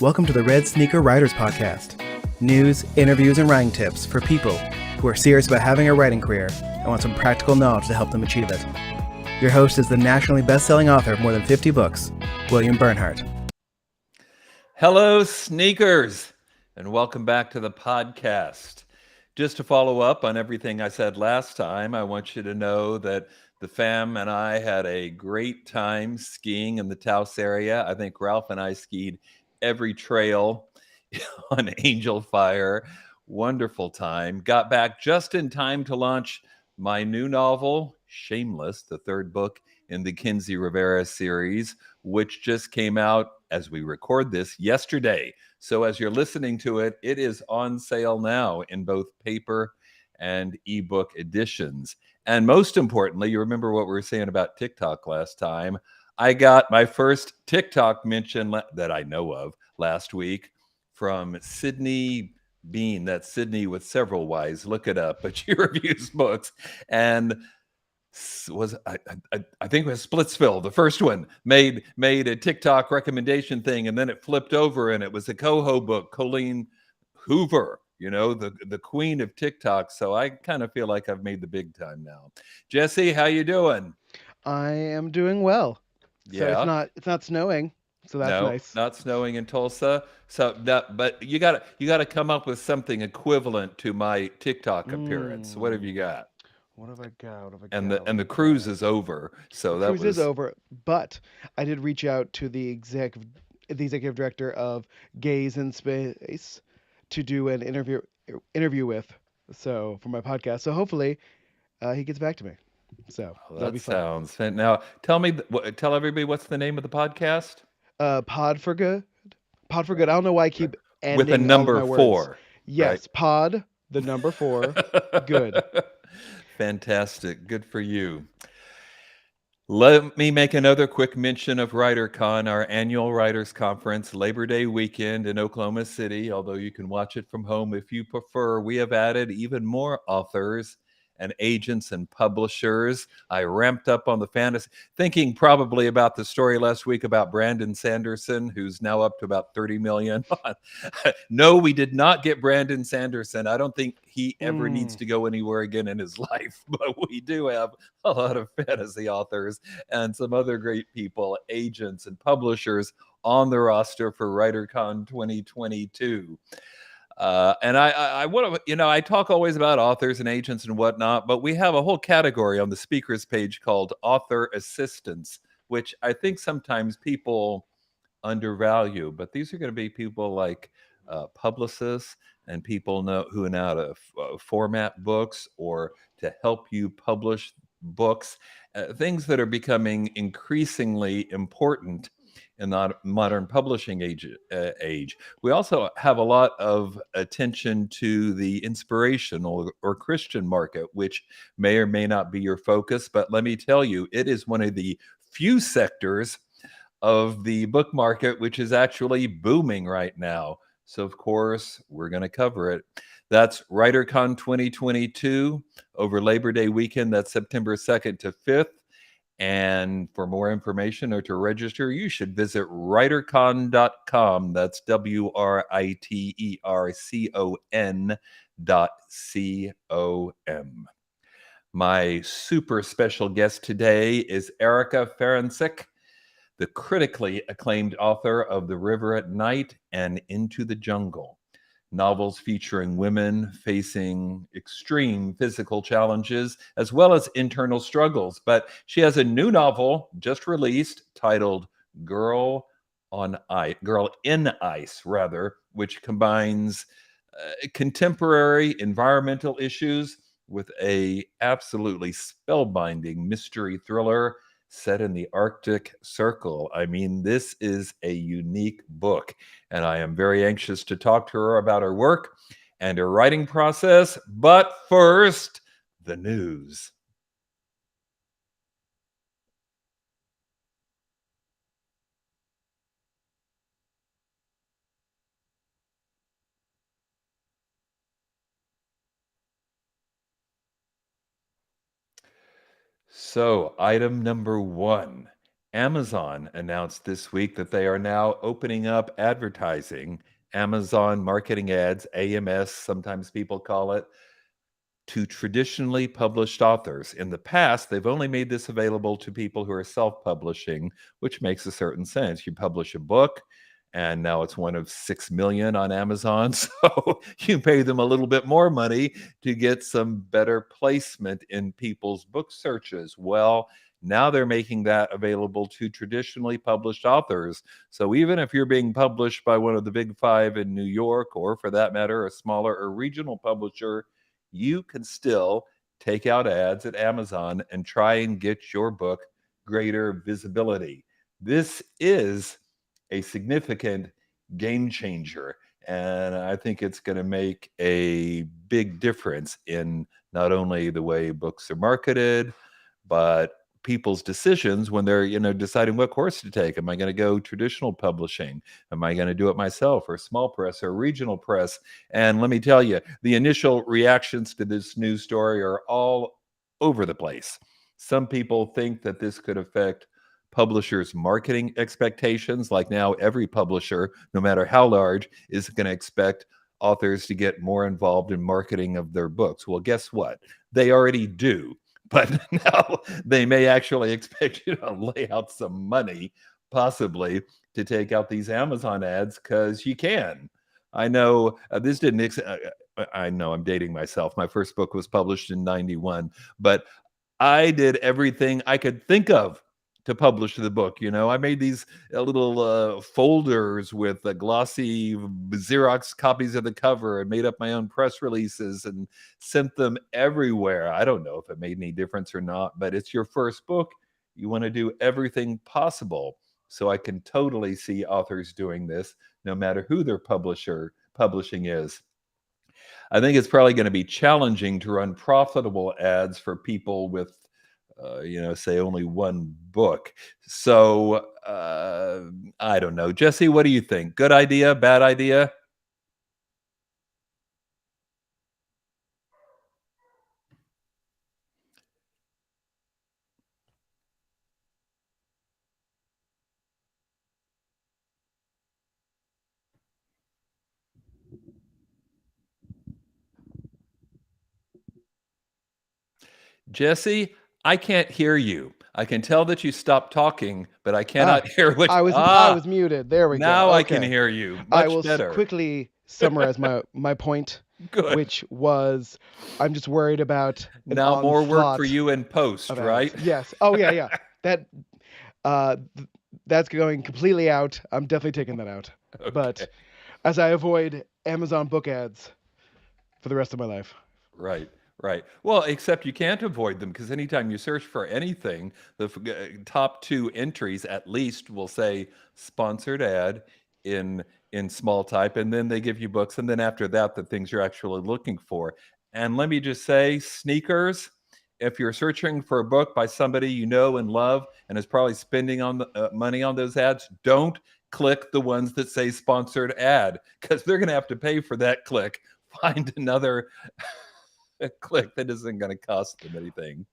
Welcome to the Red Sneaker Writers Podcast. News, interviews, and writing tips for people who are serious about having a writing career and want some practical knowledge to help them achieve it. Your host is the nationally best-selling author of more than 50 books, William Bernhardt. Hello, sneakers, and welcome back to the podcast. Just to follow up on everything I said last time, I want you to know that the fam and I had a great time skiing in the Taos area. I think Ralph and I skied every trail on Angel Fire. Wonderful time. Got back just in time to launch my new novel, Shameless, the third book in the Kinsey Rivera series, which just came out as we record this yesterday. So as you're listening to it, it is on sale now in both paper and ebook editions. And most importantly, you remember what we were saying about TikTok last time. I got my first TikTok mention that I know of last week from Sydney Bean. That's Sydney with several Y's. Look it up, but she reviews books. And I think it was Splitsville, the first one, made a TikTok recommendation thing, and then it flipped over and it was a Coho book, Colleen Hoover, you know, the queen of TikTok. So I kind of feel like I've made the big time now. Jesse, how you doing? I am doing well. So Yeah. it's not snowing, so that's No, nice. not snowing in Tulsa. So that, but you gotta come up with something equivalent to my TikTok appearance. What have you got? What have I got? What have I And got? the cruise is over. So The that cruise is was over, but I did reach out to the executive director of Gaze in Space to do an interview with, so for my podcast. So hopefully, he gets back to me. So well, that'll that be fun. sounds fan- now. Tell me, tell everybody what's the name of the podcast Pod for good. Pod for good. I don't know why I keep with a ending all of number my words. 4, right? Yes, pod the number 4. Good. Fantastic. Good for you. Let me make another quick mention of Writercon, our annual writers conference, Labor Day weekend in Oklahoma City. Although you can watch it from home if you prefer, we have added even more authors and agents and publishers. I ramped up on the fantasy, thinking probably about the story last week about Brandon Sanderson, who's now up to about 30 million. No, we did not get Brandon Sanderson. I don't think he ever needs to go anywhere again in his life, but we do have a lot of fantasy authors and some other great people, agents and publishers on the roster for WriterCon 2022. And I want to, I talk always about authors and agents and whatnot, but we have a whole category on the speakers page called author assistants, which I think sometimes people undervalue. But these are going to be people like publicists and people who know how to format books or to help you publish books, things that are becoming increasingly important in the modern publishing age. We also have a lot of attention to the inspirational or Christian market, which may or may not be your focus. But let me tell you, it is one of the few sectors of the book market which is actually booming right now. So, of course, we're going to cover it. That's WriterCon 2022 over Labor Day weekend. That's September 2nd to 5th. And for more information or to register, you should visit writercon.com. That's WRITERCON.com. My super special guest today is Erica Ferencik, the critically acclaimed author of The River at Night and Into the Jungle, novels featuring women facing extreme physical challenges as well as internal struggles. But she has a new novel just released titled Girl in Ice, which combines contemporary environmental issues with a absolutely spellbinding mystery thriller set in the Arctic Circle. I mean, this is a unique book, and I am very anxious to talk to her about her work and her writing process. But first, the news. So, item number 1. Amazon announced this week that they are now opening up advertising, Amazon marketing ads, AMS, sometimes people call it, to traditionally published authors. In the past, they've only made this available to people who are self-publishing, which makes a certain sense. You publish a book, and now it's one of 6 million on Amazon. So you pay them a little bit more money to get some better placement in people's book searches. Well, now they're making that available to traditionally published authors. So even if you're being published by one of the big five in New York, or for that matter, a smaller or regional publisher, you can still take out ads at Amazon and try and get your book greater visibility. This is a significant game changer, and I think it's going to make a big difference in not only the way books are marketed, but people's decisions when they're deciding what course to take. Am I going to go traditional publishing? Am I going to do it myself, or small press, or regional press? And let me tell you, the initial reactions to this news story are all over the place. Some people think that this could affect publishers' marketing expectations. Like now, every publisher, no matter how large, is going to expect authors to get more involved in marketing of their books. Well, guess what? They already do. But now they may actually expect you to lay out some money, possibly, to take out these Amazon ads, because you can. I know this didn't. I know I'm dating myself. My first book was published in '91, but I did everything I could think of to publish the book. I made these little folders with glossy Xerox copies of the cover, and made up my own press releases and sent them everywhere. I don't know if it made any difference or not, but it's your first book. You want to do everything possible. So I can totally see authors doing this, no matter who their publishing is. I think it's probably going to be challenging to run profitable ads for people with, say only one book. So I don't know. Jesse, what do you think? Good idea? Bad idea? Jesse, I can't hear you. I can tell that you stopped talking, but I cannot hear what I was muted. There we go. now I Okay. can hear you I much will better. quickly summarize my point, Good. which was I'm just worried about an Now more work for onslaught you in post, of right? ads. Yes. Oh yeah. That's going completely out. I'm definitely taking that out. Okay. But as I avoid Amazon book ads for the rest of my life. Right. Well, except you can't avoid them, because anytime you search for anything, the top two entries at least will say sponsored ad in small type, and then they give you books, and then after that, the things you're actually looking for. And let me just say, sneakers, if you're searching for a book by somebody you know and love and is probably spending on the money on those ads, don't click the ones that say sponsored ad, because they're going to have to pay for that click. Find another a click that isn't going to cost them anything.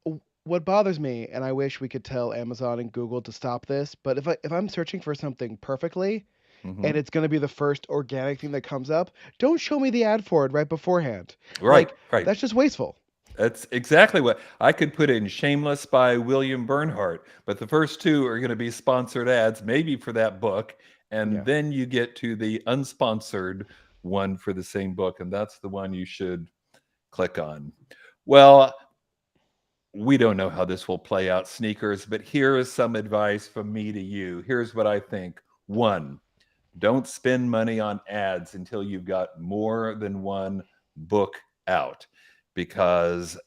What bothers me, and I wish we could tell Amazon and Google to stop this, but if I'm searching for something perfectly, and it's going to be the first organic thing that comes up, don't show me the ad for it right beforehand. Right. That's just wasteful. That's exactly what I could put in. Shameless by William Bernhardt, but the first two are going to be sponsored ads, maybe for that book, and then you get to the unsponsored one for the same book, and that's the one you should click on. Well, we don't know how this will play out, sneakers, but here is some advice from me to you. Here's what I think. 1, don't spend money on ads until you've got more than one book out, because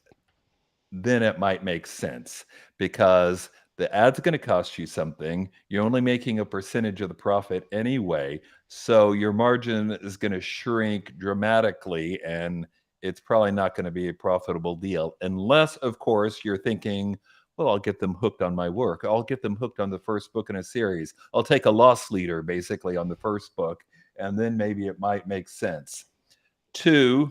then it might make sense, because the ad's going to cost you something. You're only making a percentage of the profit anyway, so your margin is going to shrink dramatically, and it's probably not going to be a profitable deal, unless, of course, you're thinking, well, I'll get them hooked on my work. I'll get them hooked on the first book in a series. I'll take a loss leader, basically, on the first book, and then maybe it might make sense. 2,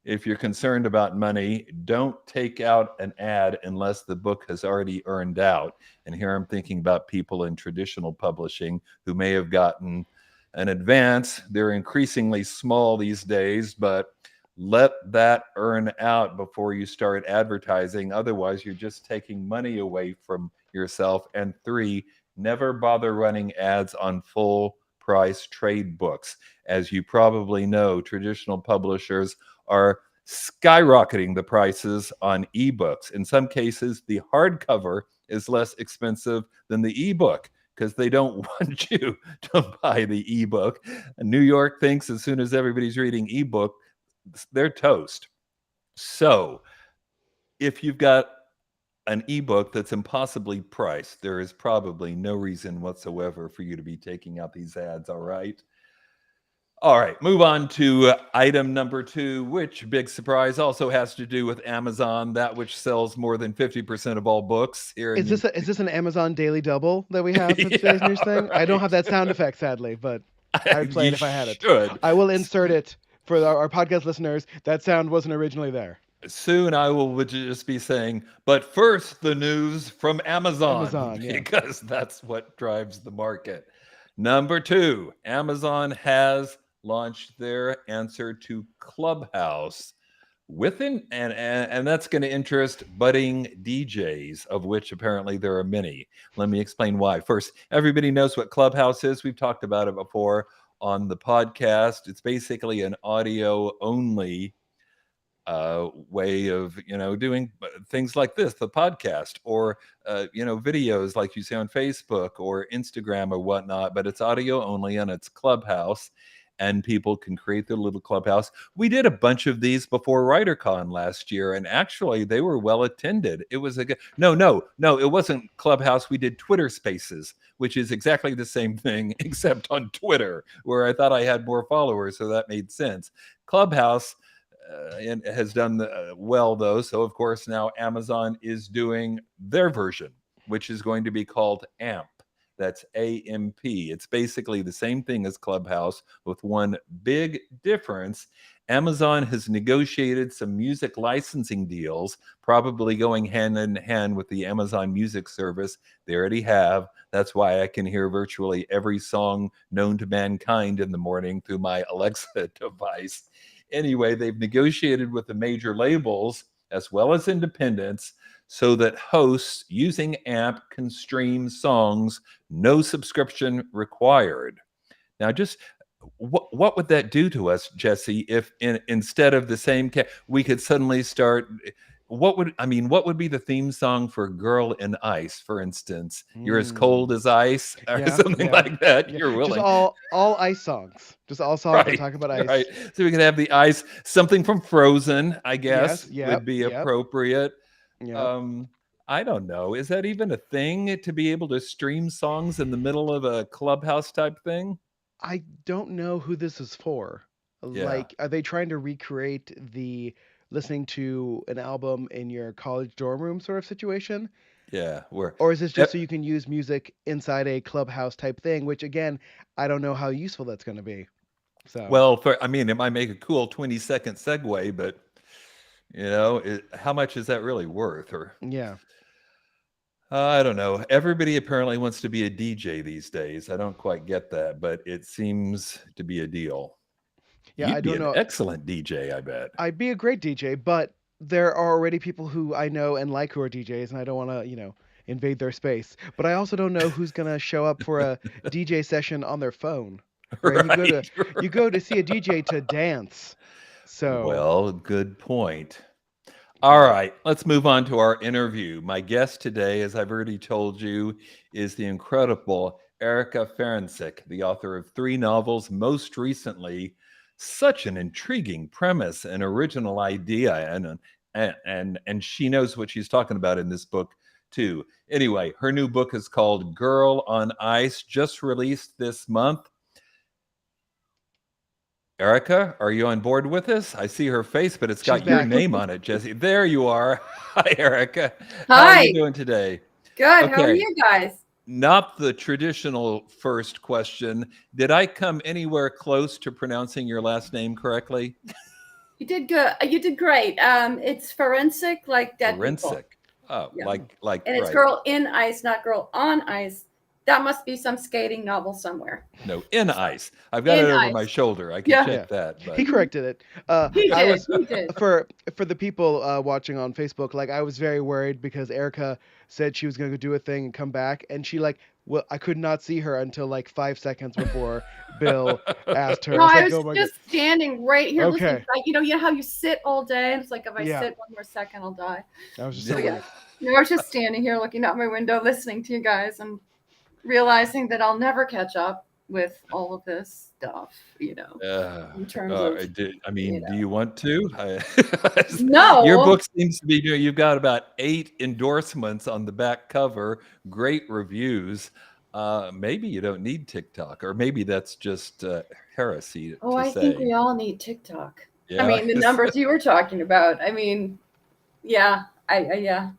if you're concerned about money, don't take out an ad unless the book has already earned out. And here I'm thinking about people in traditional publishing who may have gotten an advance. They're increasingly small these days, but let that earn out before you start advertising. Otherwise, you're just taking money away from yourself. And 3, never bother running ads on full price trade books. As you probably know, traditional publishers are skyrocketing the prices on ebooks. In some cases, the hardcover is less expensive than the ebook because they don't want you to buy the ebook. New York thinks as soon as everybody's reading ebook, they're toast. So if you've got an ebook that's impossibly priced, there is probably no reason whatsoever for you to be taking out these ads, all right? All right, move on to item number 2, which, big surprise, also has to do with Amazon, that which sells more than 50% of all books here in Is this an Amazon Daily Double that we have for today's news thing? right. I don't have that sound effect, sadly, but I would play You it if I had it. should. I will insert it for our podcast listeners. That sound wasn't originally there. Soon I will just be saying, but first the news from Amazon, Yeah. because that's what drives the market. Number 2, Amazon has launched their answer to Clubhouse and that's going to interest budding DJs, of which apparently there are many. Let me explain why. First, everybody knows what Clubhouse is. We've talked about it before on the podcast. It's basically an audio only way of doing things like this, the podcast, or videos like you see on Facebook or Instagram or whatnot, but it's audio only and it's Clubhouse, and people can create their little Clubhouse. We did a bunch of these before Writercon last year, and actually they were well attended. It was no, it wasn't Clubhouse. We did Twitter Spaces, which is exactly the same thing except on Twitter, where I thought I had more followers, so that made sense. Clubhouse and has done well, though. So, of course, now Amazon is doing their version, which is going to be called AMP. That's AMP. It's basically the same thing as Clubhouse with one big difference. Amazon has negotiated some music licensing deals, probably going hand in hand with the Amazon Music service. They already have. That's why I can hear virtually every song known to mankind in the morning through my Alexa device. Anyway, they've negotiated with the major labels as well as independents so that hosts using AMP can stream songs, no subscription required. Now, just what would that do to us, Jesse, if instead of the same we could suddenly start? What would be the theme song for Girl in Ice, for instance? You're as cold as ice, or something like that. You're willing. Just all ice songs. Just all songs that talk about ice. Right. So we could have the ice, something from Frozen, I guess, would be appropriate. I don't know. Is that even a thing, to be able to stream songs in the middle of a Clubhouse type thing? I don't know who this is for. Like, are they trying to recreate the listening to an album in your college dorm room sort of situation? Yeah. Or is this just so you can use music inside a Clubhouse type thing, which, again, I don't know how useful that's going to be. So, well, it might make a cool 20-second segue, but how much is that really worth? Or I don't know. Everybody apparently wants to be a DJ these days. I don't quite get that, but it seems to be a deal. Yeah, You'd be an excellent DJ, I bet. I'd be a great DJ, but there are already people who I know and like who are DJs, and I don't want to, invade their space. But I also don't know who's going to show up for a DJ session on their phone. Right? You go to see a DJ to dance. So, well, good point. All right, let's move on to our interview. My guest today, as I've already told you, is the incredible Erica Ferencik, the author of 3 novels, most recently, such an intriguing premise and original idea, and she knows what she's talking about in this book too. Anyway, her new book is called Girl on Ice, just released this month. Erica, are you on board with us? I see her face, but it's got your name on it, Jesse. There you are. Hi, Erica. Hi. How are you doing today? Good. Okay. How are you guys? Not the traditional first question. Did I come anywhere close to pronouncing your last name correctly? You did good. You did great. It's forensic, like dead people. Forensic. Oh, Yeah. like And it's right. girl in ice, not girl on ice. That must be some skating novel somewhere. No, in ice. I've got In it over my ice. shoulder. I can Yeah. check that. He But corrected it. He I did. was He did. for the people watching on Facebook. Like, I was very worried because Erica said she was going to go do a thing and come back, and she well, I could not see her until like 5 seconds before Bill asked her. No, I I was was like, oh my just standing right here listening. Okay. Like, you know how you sit all day, and it's like if I Yeah. sit one more second, I'll die. God, I was just So so yeah, worried. no, I was just standing here looking out my window, listening to you guys, and realizing that I'll never catch up with all of this stuff. In terms of do you want to? no. Your book seems to be doing. You've got about 8 endorsements on the back cover, great reviews. Maybe you don't need TikTok, or maybe that's just heresy to I say. think we all need TikTok. Yeah. I mean, the numbers you were talking about. I mean, yeah, I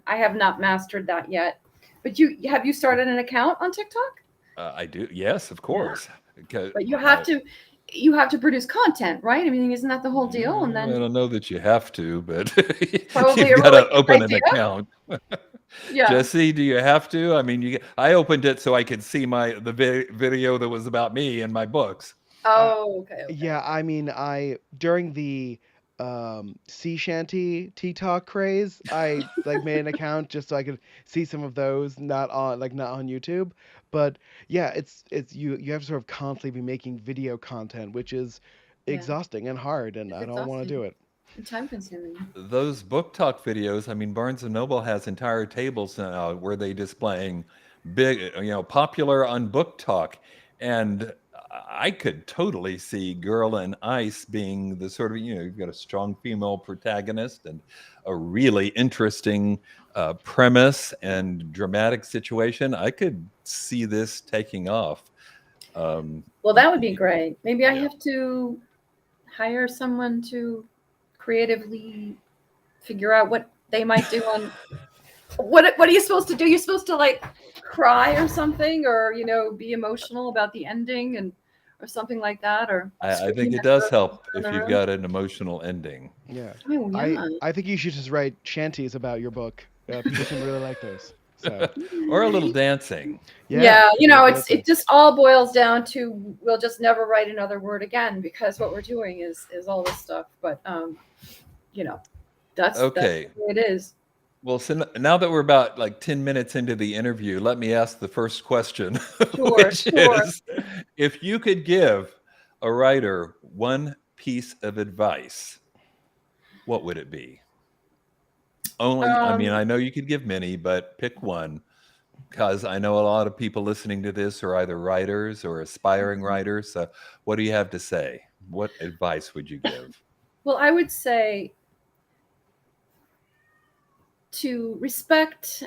have not mastered that yet. But have you started an account on TikTok? I do. Yes, of course. But you have to produce content, right? I mean, isn't that the whole deal? And I then don't know that you have to, but probably you've a got really to good open idea. an account. Yeah. Jesse, do you have to? I mean, I opened it so I could see the video that was about me and my books. Oh, okay. Yeah, I mean, during the sea shanty TikTok craze, I like made an account just so I could see some of those, not on YouTube. But yeah, it's you have to sort of constantly be making video content, which is exhausting and hard, and I don't want to do it. And time consuming. Those book talk videos, I mean, Barnes & Noble has entire tables now where they displaying big, popular on book talk. And I could totally see Girl in Ice being the sort of, you've got a strong female protagonist and a really interesting premise and dramatic situation. I could see this taking off. Well, that would be great. Maybe I have to hire someone to creatively figure out what they might do on what are you supposed to do? You're supposed to like cry or something, or be emotional about the ending or something like that. Or I think it does help if you've got an emotional ending. Yeah. Oh, yeah. I think you should just write shanties about your book. People can really like those. So. Or a little dancing. Yeah, it just all boils down to we'll just never write another word again because what we're doing is all this stuff. But that's okay. That's the way it is. Well, so now that we're about like 10 minutes into the interview, let me ask the first question, which is, if you could give a writer one piece of advice, what would it be? I know you could give many, but pick one, because I know a lot of people listening to this are either writers or aspiring writers. So what do you have to say? What advice would you give? Well, I would say to respect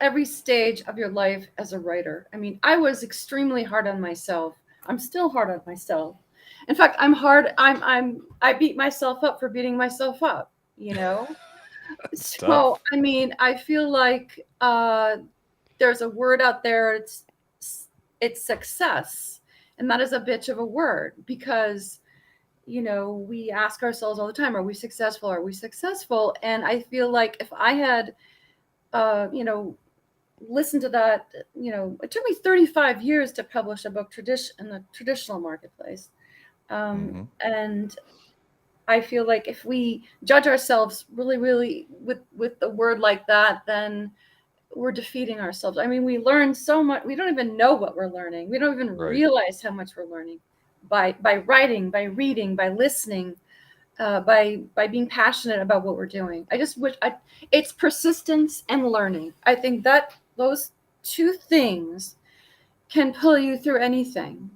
every stage of your life as a writer. I mean, I was extremely hard on myself. I'm still hard on myself. In fact, I beat myself up for beating myself up, So, I mean, I feel like there's a word out there. It's success. And that is a bitch of a word because, we ask ourselves all the time, are we successful? Are we successful? And I feel like if I had, listened to that, it took me 35 years to publish a book in the traditional marketplace. And I feel like if we judge ourselves really, really with the word like that, then we're defeating ourselves. I mean, we learn so much. We don't even know what we're learning. We don't even realize how much we're learning by writing, by reading, by listening, by being passionate about what we're doing. I just wish it's persistence and learning. I think that those two things can pull you through anything.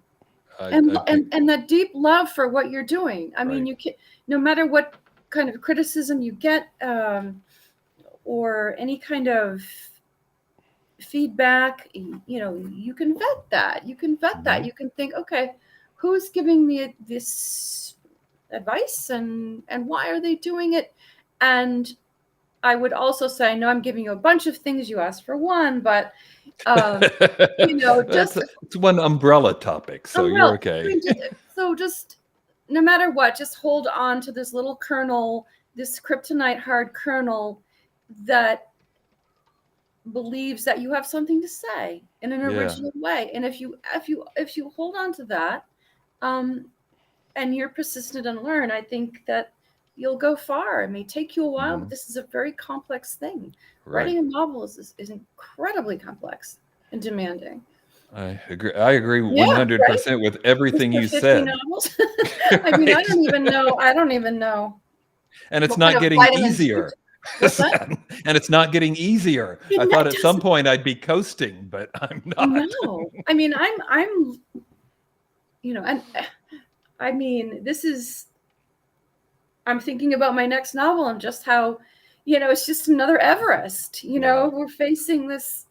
And that deep love for what you're doing. I mean, you can, no matter what kind of criticism you get, or any kind of feedback, you can vet that. You can think, okay, who's giving me this advice and why are they doing it? And I would also say, I know I'm giving you a bunch of things. You asked for one, but it's one umbrella topic, so you're okay. So just no matter what, just hold on to this little kernel, this kryptonite hard kernel that believes that you have something to say in an original way. And if you hold on to that, and you're persistent and learn, I think that you'll go far. It may take you a while, but this is a very complex thing. Right. Writing a novel is incredibly complex and demanding. I agree 100% with everything you said. Novels? I mean, I don't even know. And it's not getting easier. And it's not getting easier. I thought at some point I'd be coasting, but I'm not. No, I mean, I'm, and I mean, I'm thinking about my next novel and just how, it's just another Everest, we're facing this,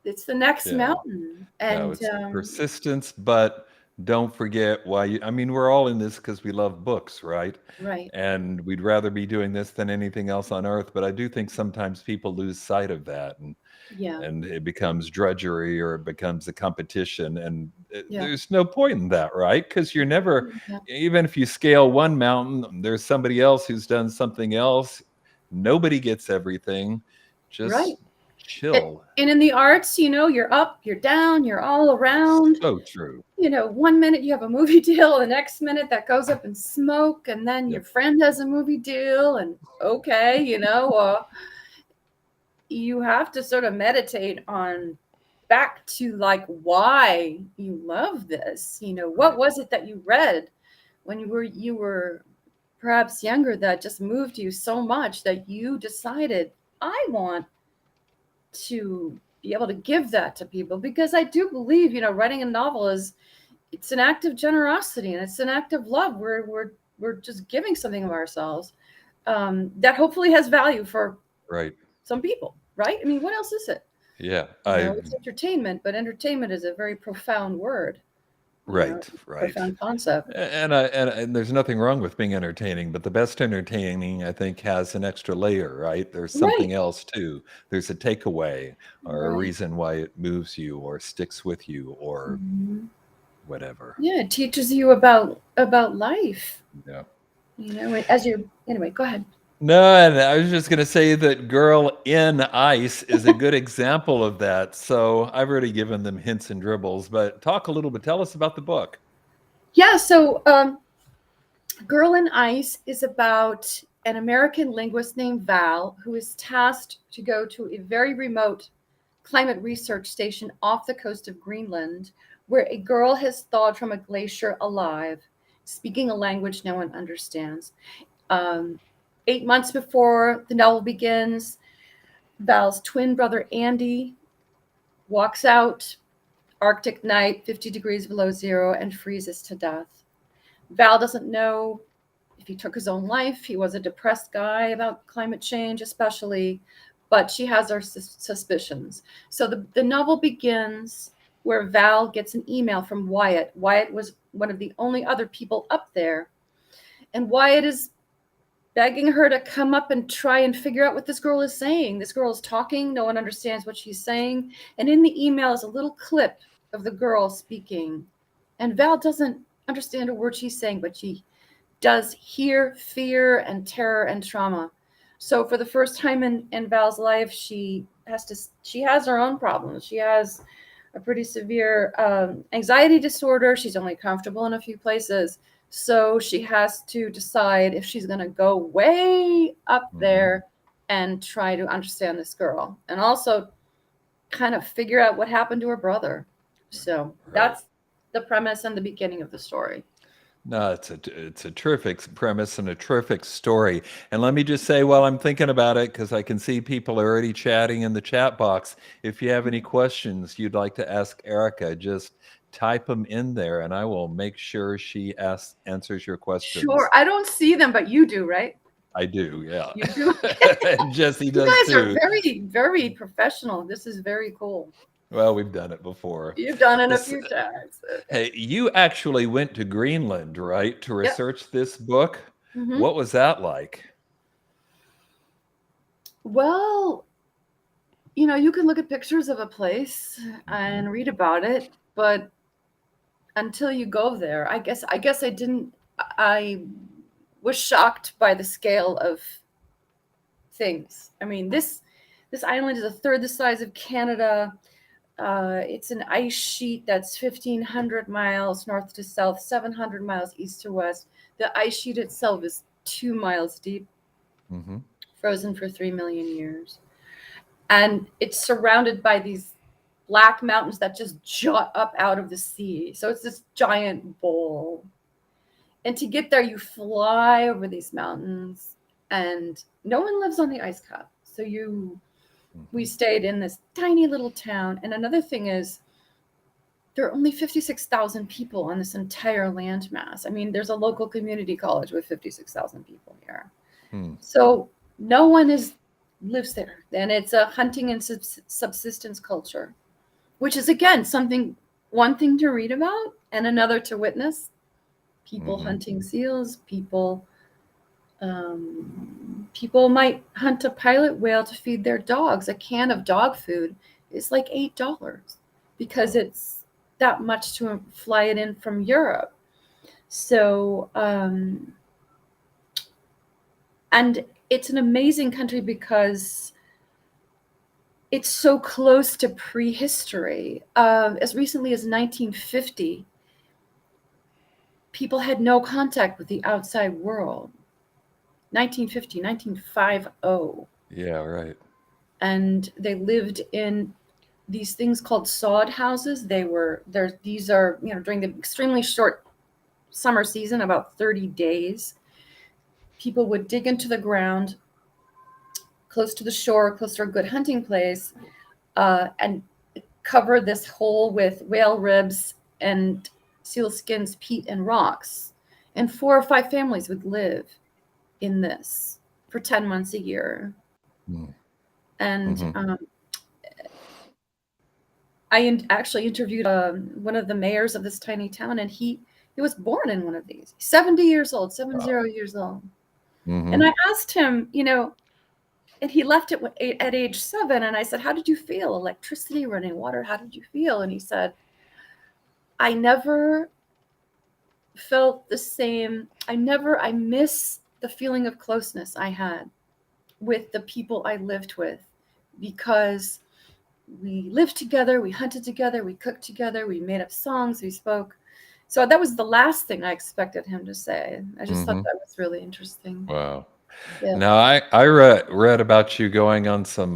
it's the next mountain. And it's persistence, but don't forget why we're all in this because we love books, right? Right. And we'd rather be doing this than anything else on earth. But I do think sometimes people lose sight of that, and it becomes drudgery, or it becomes a competition. And there's no point in that, right? Because you're never, even if you scale one mountain, there's somebody else who's done something else. Nobody gets everything. Just chill. And in the arts, you're up, you're down, you're all around. So true. 1 minute you have a movie deal, the next minute that goes up in smoke, and then your friend has a movie deal, and you have to sort of meditate on back to like why you love this. What was it that you read when you were perhaps younger that just moved you so much that you decided, I want to be able to give that to people? Because I do believe, writing a novel it's an act of generosity, and it's an act of love. We're just giving something of ourselves that hopefully has value for some people, right? I mean, what else is it? Yeah, it's entertainment, but entertainment is a very profound word. Right. Profound concept. And there's nothing wrong with being entertaining, but the best entertaining, I think, has an extra layer, right? There's something else too. There's a takeaway, or a reason why it moves you or sticks with you, or whatever. Yeah, it teaches you about life. Yeah. Anyway, go ahead. No, and I was just going to say that Girl in Ice is a good example of that. So I've already given them hints and dribbles, but tell us about the book. Yeah, so Girl in Ice is about an American linguist named Val, who is tasked to go to a very remote climate research station off the coast of Greenland, where a girl has thawed from a glacier alive, speaking a language no one understands. 8 months before the novel begins, Val's twin brother, Andy, walks out, Arctic night, 50 degrees below zero, and freezes to death. Val doesn't know if he took his own life. He was a depressed guy about climate change, especially, but she has her suspicions. So the novel begins where Val gets an email from Wyatt. Wyatt was one of the only other people up there. And Wyatt is begging her to come up and try and figure out what this girl is saying. This girl is talking. No one understands what she's saying. And in the email is a little clip of the girl speaking. And Val doesn't understand a word she's saying, but she does hear fear and terror and trauma. So for the first time in Val's life, she has her own problems. She has a pretty severe anxiety disorder. She's only comfortable in a few places. So she has to decide if she's going to go way up there and try to understand this girl, and also kind of figure out what happened to her brother. So that's the premise and the beginning of the story. No, it's a terrific premise and a terrific story. And let me just say, while I'm thinking about it, because I can see people are already chatting in the chat box, if you have any questions you'd like to ask Erica, just type them in there and I will make sure she answers your questions. Sure. I don't see them, but you do, right? I do, yeah. You do? And Jesse does too. You guys are very, very professional. This is very cool. Well, we've done it before. You've done it a few times. Hey, you actually went to Greenland, right, to research this book? Mm-hmm. What was that like? Well, you can look at pictures of a place and read about it, but until you go there, I guess I didn't I was shocked by the scale of things. I mean, this island is a third the size of Canada. It's an ice sheet that's 1,500 miles north to south, 700 miles east to west. The ice sheet itself is 2 miles deep, frozen for 3 million years. And it's surrounded by these black mountains that just jut up out of the sea. So it's this giant bowl. And to get there, you fly over these mountains, and no one lives on the ice cap. So we stayed in this tiny little town. And another thing is, there are only 56,000 people on this entire landmass. I mean, there's a local community college with 56,000 people here. So no one lives there. And it's a hunting and subsistence culture, which is, again, one thing to read about and another to witness. People hunting seals, people might hunt a pilot whale to feed their dogs. A can of dog food is like $8 because it's that much to fly it in from Europe. So, and it's an amazing country because it's so close to prehistory. As recently as 1950, people had no contact with the outside world. 1950. Yeah, right. And they lived in these things called sod houses. These are, during the extremely short summer season, about 30 days, people would dig into the ground close to the shore, close to a good hunting place, and cover this hole with whale ribs and seal skins, peat, and rocks. And 4 or 5 families would live in this for 10 months a year. And I actually interviewed one of the mayors of this tiny town, and he was born in one of these. 70 years old. And I asked him, and he left it at age 7. And I said, how did you feel? Electricity, running water, how did you feel? And he said, I never felt the same. I miss the feeling of closeness I had with the people I lived with, because we lived together, we hunted together, we cooked together, we made up songs, we spoke. So that was the last thing I expected him to say. I just thought that was really interesting. Wow. Yeah. Now, I read about you going on some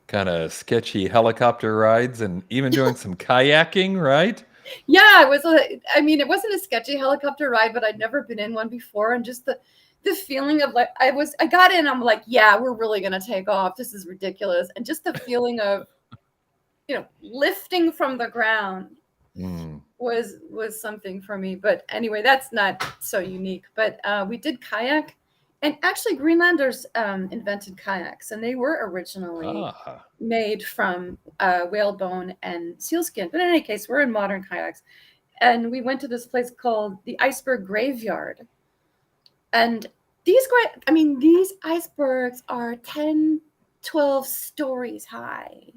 kind of sketchy helicopter rides and even doing some kayaking, right? Yeah, it wasn't a sketchy helicopter ride, but I'd never been in one before. And just the feeling of I got in, I'm like, yeah, we're really going to take off. This is ridiculous. And just the feeling of, lifting from the ground was something for me. But anyway, that's not so unique. But we did kayak. And actually, Greenlanders invented kayaks, and they were originally made from whalebone and sealskin. But in any case, we're in modern kayaks. And we went to this place called the Iceberg Graveyard. And these icebergs are 10, 12 stories high.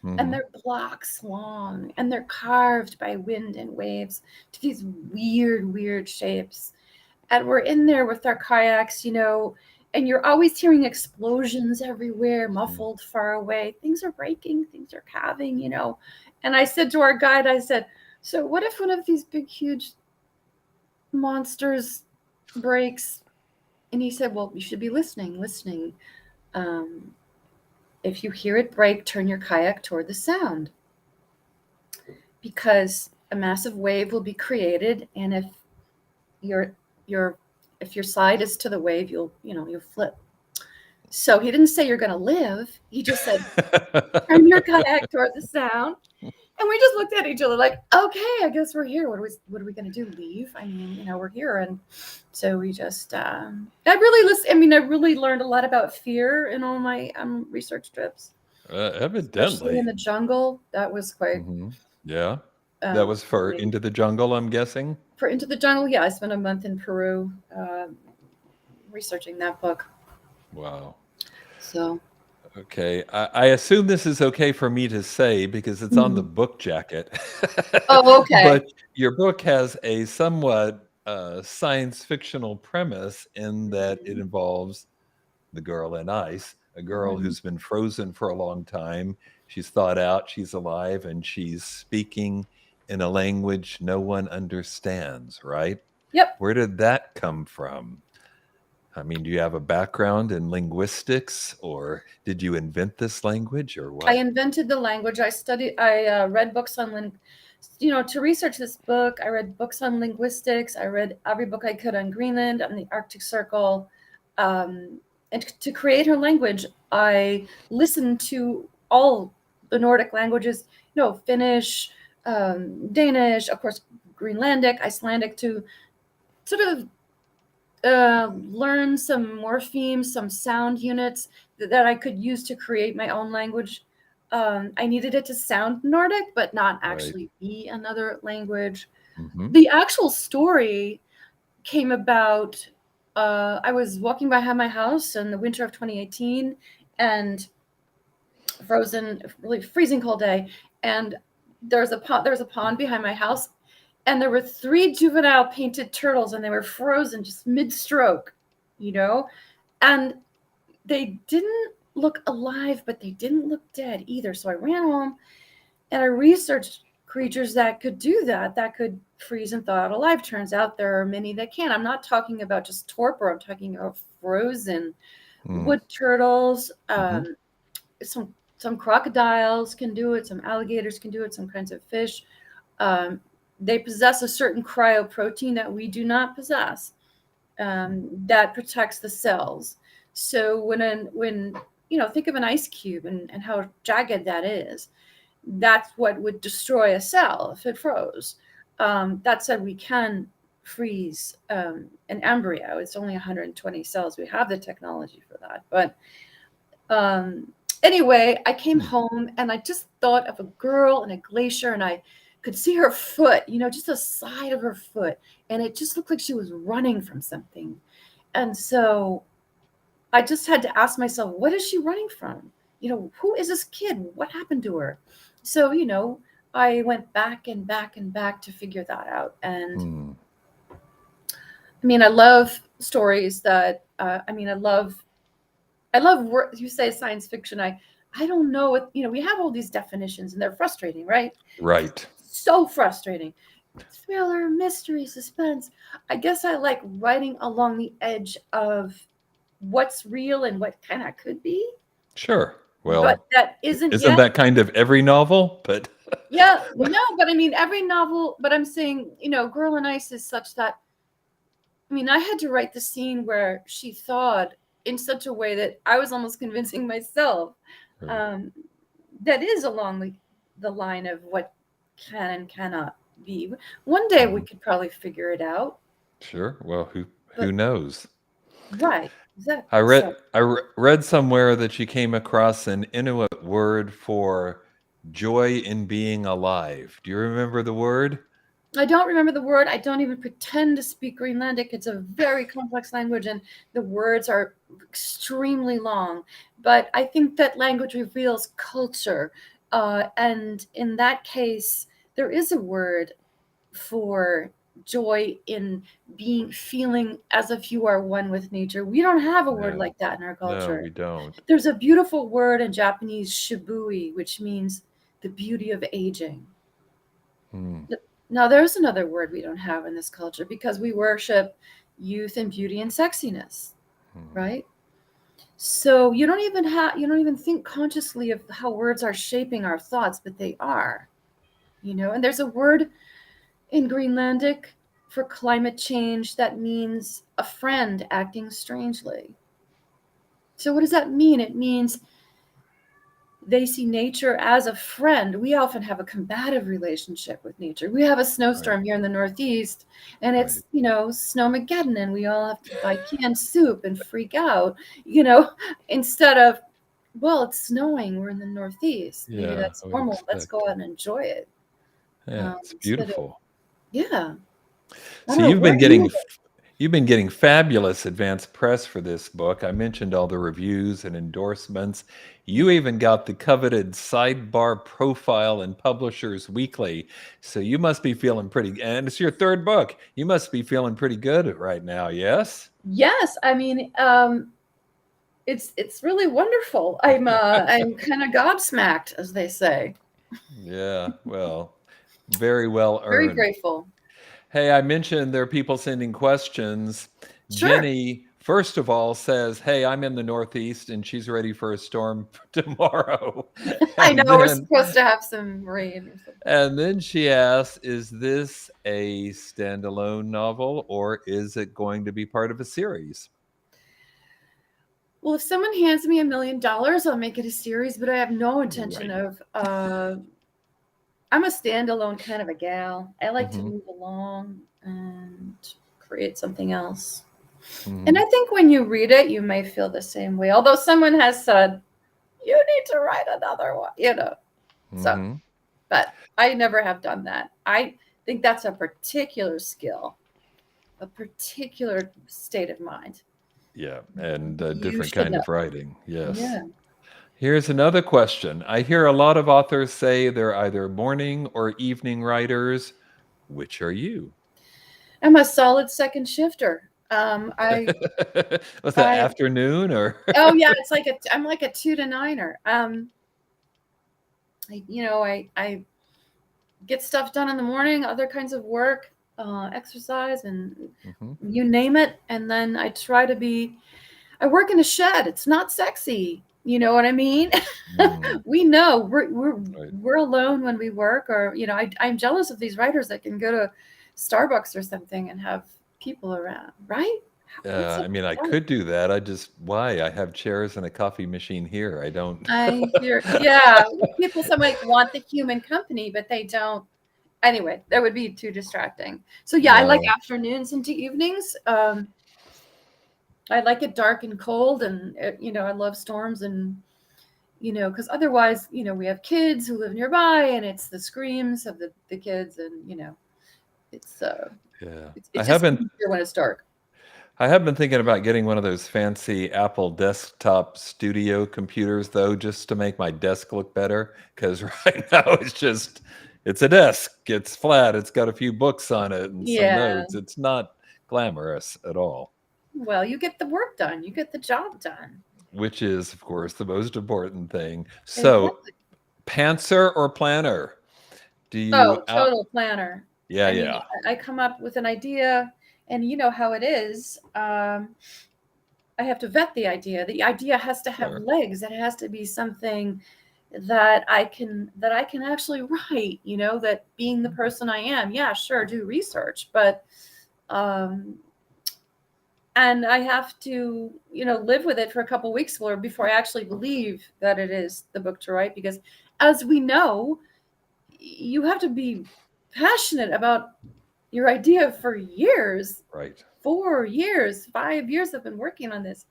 And they're blocks long, and they're carved by wind and waves to these weird shapes. And we're in there with our kayaks, and you're always hearing explosions everywhere, muffled far away. Things are breaking, things are calving, And I said to our guide, so what if one of these big, huge monsters breaks? And he said, well, you should be listening. If you hear it break, turn your kayak toward the sound, because a massive wave will be created. And if your side is to the wave, you'll flip. So he didn't say you're going to live. He just said, turn your kayak toward the sound. And we just looked at each other like, okay, I guess we're here. What are we going to do? Leave? I mean, we're here. And so we just, I really learned a lot about fear in all my research trips. Evidently. Especially in the jungle. That was quite. Yeah. That was for Into the Jungle, I'm guessing. For Into the Jungle, yeah. I spent a month in Peru researching that book. Wow. So. Okay. I assume this is okay for me to say because it's on the book jacket. Oh, okay. But your book has a somewhat science fictional premise in that it involves the girl in ice, a girl who's been frozen for a long time. She's thawed out, she's alive, and she's speaking in a language no one understands, right? Yep. Where did that come from? I mean, do you have a background in linguistics, or did you invent this language, or what? I invented the language. I read books on, to research this book, I read books on linguistics. I read every book I could on Greenland, on the Arctic Circle. And to create her language, I listened to all the Nordic languages, Finnish, Danish, of course, Greenlandic, Icelandic, to sort of learn some morphemes, some sound units that I could use to create my own language. I needed it to sound Nordic, but not actually be another language. The actual story came about. I was walking by my house in the winter of 2018, and really freezing cold day, and there was a pond behind my house, and there were 3 juvenile painted turtles, and they were frozen just mid-stroke, and they didn't look alive, but they didn't look dead either. So I ran home and I researched creatures that could do that could freeze and thaw out alive. Turns out there are many that can. I'm not talking about just torpor. I'm talking about frozen wood turtles. Some crocodiles can do it. Some alligators can do it. Some kinds of fish. They possess a certain cryoprotein that we do not possess, that protects the cells. So when think of an ice cube and how jagged that is. That's what would destroy a cell if it froze. That said, we can freeze an embryo. It's only 120 cells. We have the technology for that. But anyway, I came home and I just thought of a girl in a glacier, and I could see her foot, just the side of her foot. And it just looked like she was running from something. And so I just had to ask myself, what is she running from? Who is this kid? What happened to her? So, I went back and back and back to figure that out. And I mean, I love stories that, I love you say science fiction. I don't know what, we have all these definitions and they're frustrating, right? Right. So frustrating. Thriller, mystery, suspense. I guess I like writing along the edge of what's real and what kind of could be. Sure. Well, but that isn't that kind of every novel? But yeah, no, but I mean every novel. But I'm saying, Girl in Ice is such that. I mean, I had to write the scene where she thawed in such a way that I was almost convincing myself. That is along the line of what can and cannot be. One day we could probably figure it out. Sure. Well, who knows? Right. Exactly. I read somewhere that you came across an Inuit word for joy in being alive. Do you remember the word? I don't remember the word. I don't even pretend to speak Greenlandic. It's a very complex language, and the words are extremely long. But I think that language reveals culture. And in that case, there is a word for joy in feeling as if you are one with nature. We don't have a word like that in our culture. No, we don't. There's a beautiful word in Japanese, shibui, which means the beauty of aging. Now, there's another word we don't have in this culture because we worship youth and beauty and sexiness, right? So you don't even think consciously of how words are shaping our thoughts, but they are, and there's a word in Greenlandic for climate change that means a friend acting strangely. So what does that mean? It means they see nature as a friend. We often have a combative relationship with nature. We have a snowstorm here in the Northeast, and it's, Snowmageddon, and we all have to buy canned soup and freak out, instead of, well, it's snowing. We're in the Northeast. Maybe that's normal. Let's go out and enjoy it. Yeah, it's beautiful. Yeah. So you've been getting You've been getting fabulous advance press for this book. I mentioned all the reviews and endorsements. You even got the coveted sidebar profile in Publishers Weekly. So you must be feeling pretty, and it's your third book. You must be feeling pretty good right now, yes? Yes, I mean, it's really wonderful. I'm kind of gobsmacked, as they say. Yeah, well, very well Very earned. grateful. Hey, I mentioned there are people sending questions. Sure. Jenny, first of all, says, hey, I'm in the Northeast and she's ready for a storm tomorrow. I know we're then, supposed to have some rain or something. and then she asks, is this a standalone novel or is it going to be part of a series? Well, if someone hands me $1 million, I'll make it a series, but I have no intention Right. of. I'm a standalone kind of a gal. I like to Mhm. move along and create something else. Mhm. And I think when you read it, you may feel the same way. Although someone has said, you need to write another one, So, Mhm. but I never have done that. I think that's a particular skill, a particular state of mind. Yeah, and a You different should kind know. of writing. Yes. Yeah. Here's another question. I hear a lot of authors say they're either morning or evening writers. Which are you? I'm a solid second shifter. I Was that afternoon or? oh yeah, I'm like a 2 to 9er. I get stuff done in the morning, other kinds of work, exercise, and Mhm. you name it. And then I work in a shed. It's not sexy. You know what I mean? Mm, We know right. we're alone when we work, or I'm jealous of these writers that can go to Starbucks or something and have people around, right? What's up I mean, with I that? could do that. Why? I have chairs and a coffee machine here. I don't. I hear, yeah, people some want the human company, but they don't. Anyway, that would be too distracting. So yeah, I like No. afternoons into evenings. I like it dark and cold, and I love storms, and because otherwise, we have kids who live nearby, and it's the screams of the kids, and it's Yeah. it's just easier when it's dark. I have been thinking about getting one of those fancy Apple desktop studio computers, though, just to make my desk look better. Because right now it's a desk. It's flat. It's got a few books on it and some Yeah. notes. It's not glamorous at all, Well, you get the work done. You get the job done. which is, of course, the most important thing. So, Exactly. pantser or planner? Do you Oh, total planner. Yeah, I mean, yeah. I come up with an idea, and you know how it is. I have to vet the idea. The idea has to have Sure. legs. It has to be something that I can actually write. That being the person I am, yeah, sure, do research, but and I have to live with it for a couple weeks before I actually believe that it is the book to write. Because, as we know, you have to be passionate about your idea for years. Right. 4 years, 5 years I've been working on this,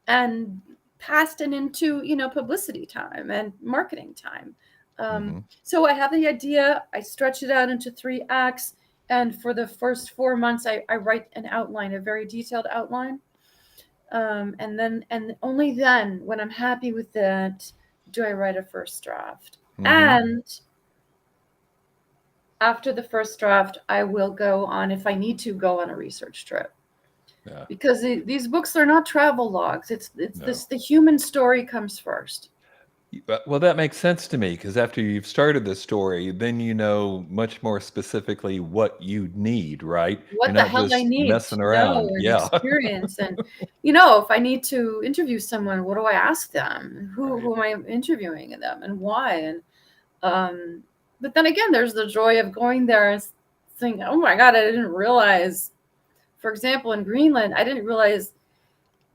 and past and into publicity time and marketing time. Mhm. So I have the idea, I stretch it out into 3 acts, and for the first 4 months I write an outline, a very detailed outline, and only then, when I'm happy with that, do I write a first draft. Mhm. And after the first draft, I will go on, if I need to, go on a research trip. Yeah. Because these books are not travel logs. It's No. the human story comes first. Well, that makes sense to me because after you've started the story, then you know much more specifically what you need, right? You're What the not hell I just need messing to know around. and Yeah. experience, and if I need to interview someone, what do I ask them? Right. Who am I interviewing them, and why? And but then again, there's the joy of going there and saying, "Oh my God, I didn't realize." For example, in Greenland, I didn't realize.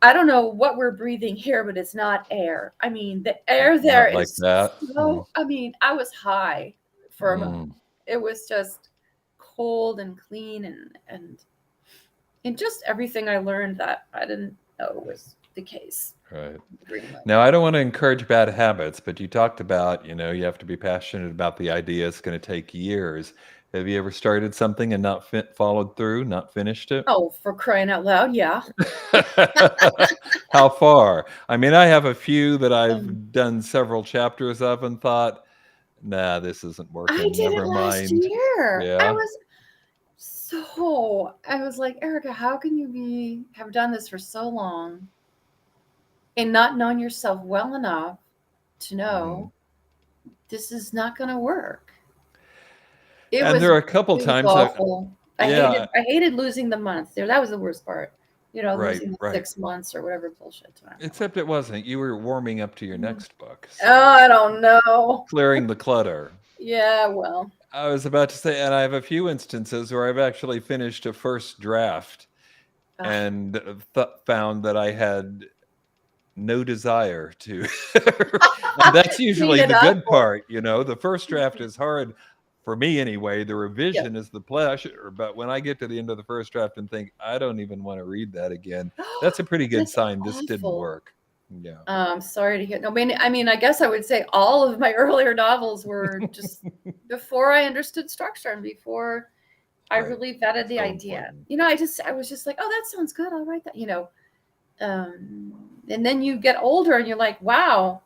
I don't know what we're breathing here, but it's not air. I mean, the air there Not like is that. so. I mean, I was high for a moment. Mm, It was just cold and clean, and just everything I learned that I didn't know was the case. right. in Greenland. Now, I don't want to encourage bad habits, but you talked about, you have to be passionate about the idea. It's going to take years. Have you ever started something and not followed through, not finished it? Oh, for crying out loud, yeah. How far? I mean, I have a few that Um, I've done several chapters of and thought, nah, this isn't I working. did it Never last mind. year. I Yeah. was like, Erica, how can you have done this for so long and not known yourself well enough to know this is not going to work? It And was there are a couple times awful. yeah, I hated losing the month there. That was the worst part. right, Losing the right. 6 months or whatever bullshit time. Except it wasn't. You were warming up to your next book. So Oh, I don't know. clearing the clutter. Yeah, well. I was about to say, and I have a few instances where I've actually finished a first draft and found that I had no desire to. And that's usually the good part, you know. The first draft is hard for me anyway. The revision is the pleasure. But when I get to the end of the first draft and think, I don't even want to read that again, that's a pretty good sign this didn't work. Yeah. I'm sorry to hear. No, I mean, I guess I would say all of my earlier novels were just before I understood structure and before I really vetted the idea. Important. I was just like, oh, that sounds good. I'll write that. And then you get older and you're like, wow,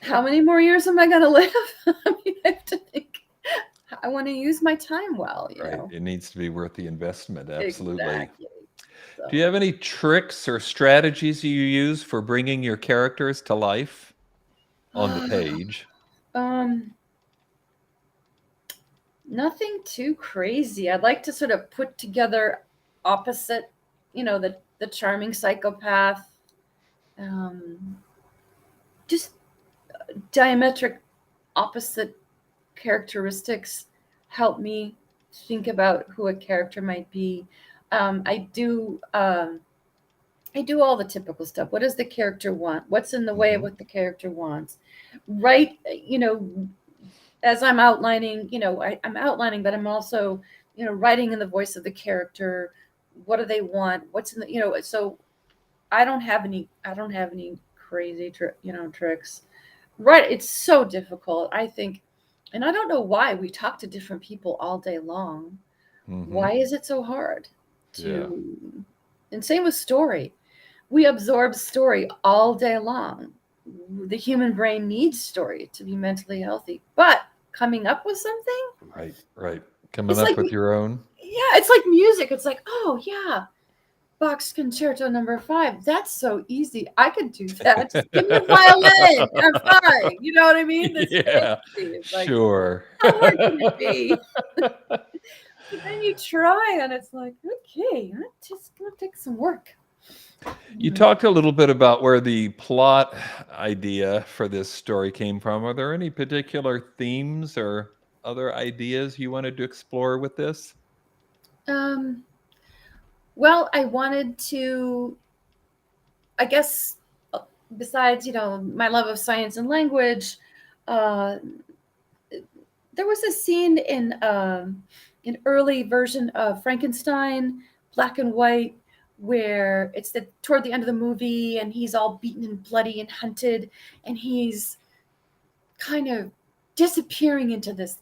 how many more years am I going to live? I mean, I have to think. I want to use my time well. You know? It needs to be worth the investment. Absolutely. Exactly. So. Do you have any tricks or strategies you use for bringing your characters to life on the page? Nothing too crazy. I'd like to sort of put together opposite, the charming psychopath, just diametric opposite characteristics help me think about who a character might be. I do all the typical stuff. What does the character want? What's in the way of what the character wants? Right, as I'm outlining, I'm outlining, but I'm also, writing in the voice of the character. What do they want? What's in the, so I don't have any crazy, tricks. Right. It's so difficult, I think. And I don't know why we talk to different people all day long. Why is it so hard to, and same with story. We absorb story all day long. The human brain needs story to be mentally healthy, but coming up with something. Right. Coming up with your own. Yeah. It's like music. It's like, oh yeah. Bach's Concerto No. 5. That's so easy. I could do that. Just give me a violin. I'm fine. You know what I mean? It's like, sure. How hard can it be? But then you try, and it's like, okay, I'm just gonna take some work. You talked a little bit about where the plot idea for this story came from. Are there any particular themes or other ideas you wanted to explore with this? Well, I wanted to, I guess, besides, my love of science and language, there was a scene in an early version of Frankenstein, black and white, where it's toward the end of the movie, and he's all beaten and bloody and hunted, and he's kind of disappearing into this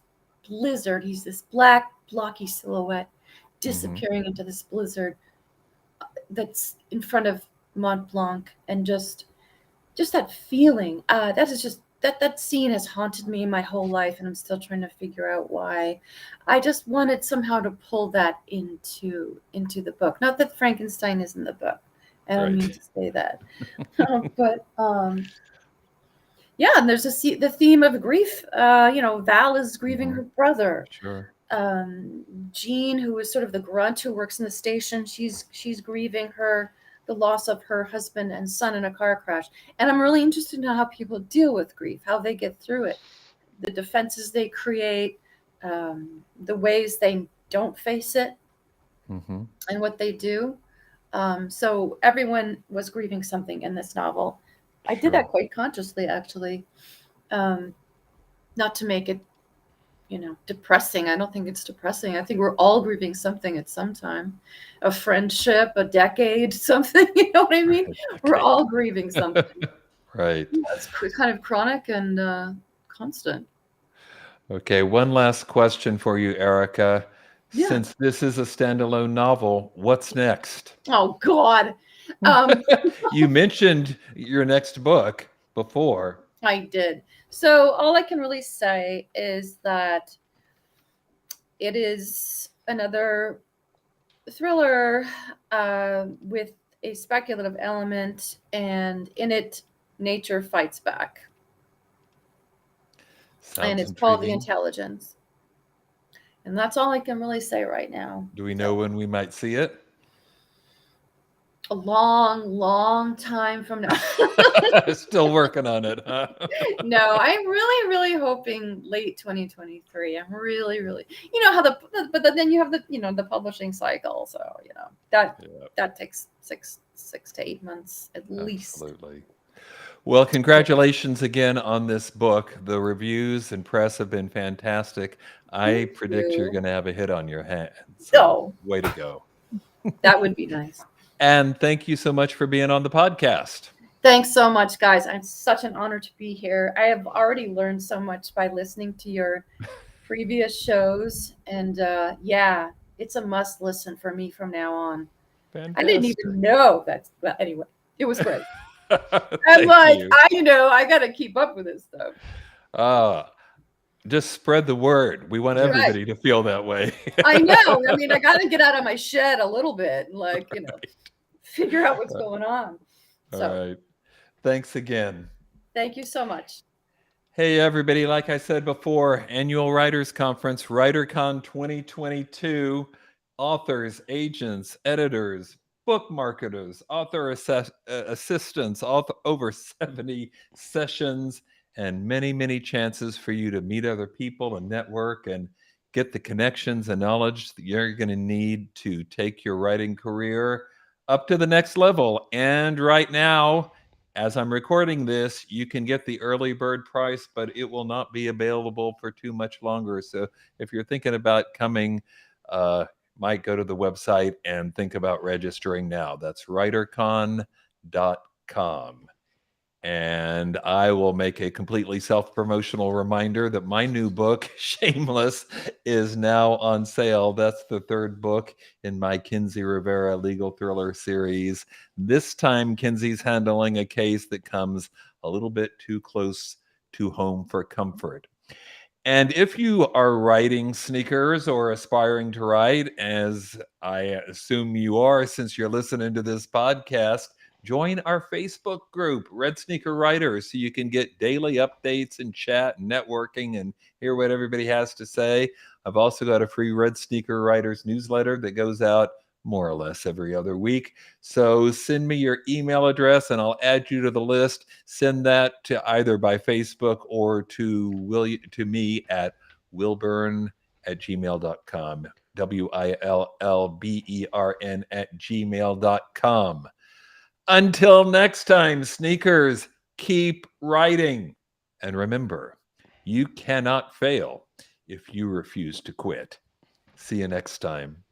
blizzard. He's this black, blocky silhouette disappearing into this blizzard that's in front of Mont Blanc, and just that feeling. That scene has haunted me my whole life, and I'm still trying to figure out why. I just wanted somehow to pull that into the book. Not that Frankenstein is in the book. I don't mean to say that, but yeah. And there's the theme of grief. Val is grieving her brother. Sure. Jean, who is sort of the grunt who works in the station, she's grieving the loss of her husband and son in a car crash. And I'm really interested in how people deal with grief, how they get through it, the defenses they create, the ways they don't face it, and what they do. So everyone was grieving something in this novel. I did that quite consciously, actually, not to make it depressing. I don't think it's depressing. I think we're all grieving something at some time, a friendship, a decade, something, you know what I mean? We're all grieving something. Right. It's kind of chronic and constant. Okay, one last question for you, Erica. Yeah. Since this is a standalone novel, what's next? Oh God. You mentioned your next book before. I did. So all I can really say is that it is another thriller with a speculative element, and in it, nature fights back. And Sounds it's called The intriguing. Intelligence. And that's all I can really say right now. Do we know when we might see it? A long, long time from now. Still working on it, huh? No, I'm really, really hoping late 2023. I'm really, really, you know how but then you have the publishing cycle. So, that takes six to 8 months at least. Absolutely. Well, congratulations again on this book. The reviews and press have been fantastic. I predict you're going to have a hit on your hands. So, way to go. That would be nice. And thank you so much for being on the podcast. Thanks so much, guys. It's such an honor to be here. I have already learned so much by listening to your previous shows. And it's a must listen for me from now on. Fantastic. I didn't even know that. But anyway, it was great. I'm like, I got to keep up with this stuff. Just spread the word. We want everybody to feel that way. I know. I mean, I got to get out of my shed a little bit and figure out what's going on. All right. Thanks again. Thank you so much. Hey, everybody. Like I said before, Annual Writers Conference, Writercon 2022, authors, agents, editors, book marketers, author assistants, over 70 sessions, and many, many chances for you to meet other people and network and get the connections and knowledge that you're going to need to take your writing career up to the next level. And right now, as I'm recording this, you can get the early bird price, but it will not be available for too much longer. So if you're thinking about coming, might go to the website and think about registering now. That's writercon.com. And I will make a completely self-promotional reminder that my new book, Shameless, is now on sale. That's the third book in my Kinsey Rivera legal thriller series. This time, Kinsey's handling a case that comes a little bit too close to home for comfort. And if you are writing sneakers or aspiring to write, as I assume you are since you're listening to this podcast, join our Facebook group, Red Sneaker Writers, so you can get daily updates and chat and networking and hear what everybody has to say. I've also got a free Red Sneaker Writers newsletter that goes out more or less every other week. So send me your email address and I'll add you to the list. Send that to either by Facebook or to me at wilbern@gmail.com, WILLBERN@gmail.com. Until next time, sneakers, keep writing. And remember, you cannot fail if you refuse to quit. See you next time.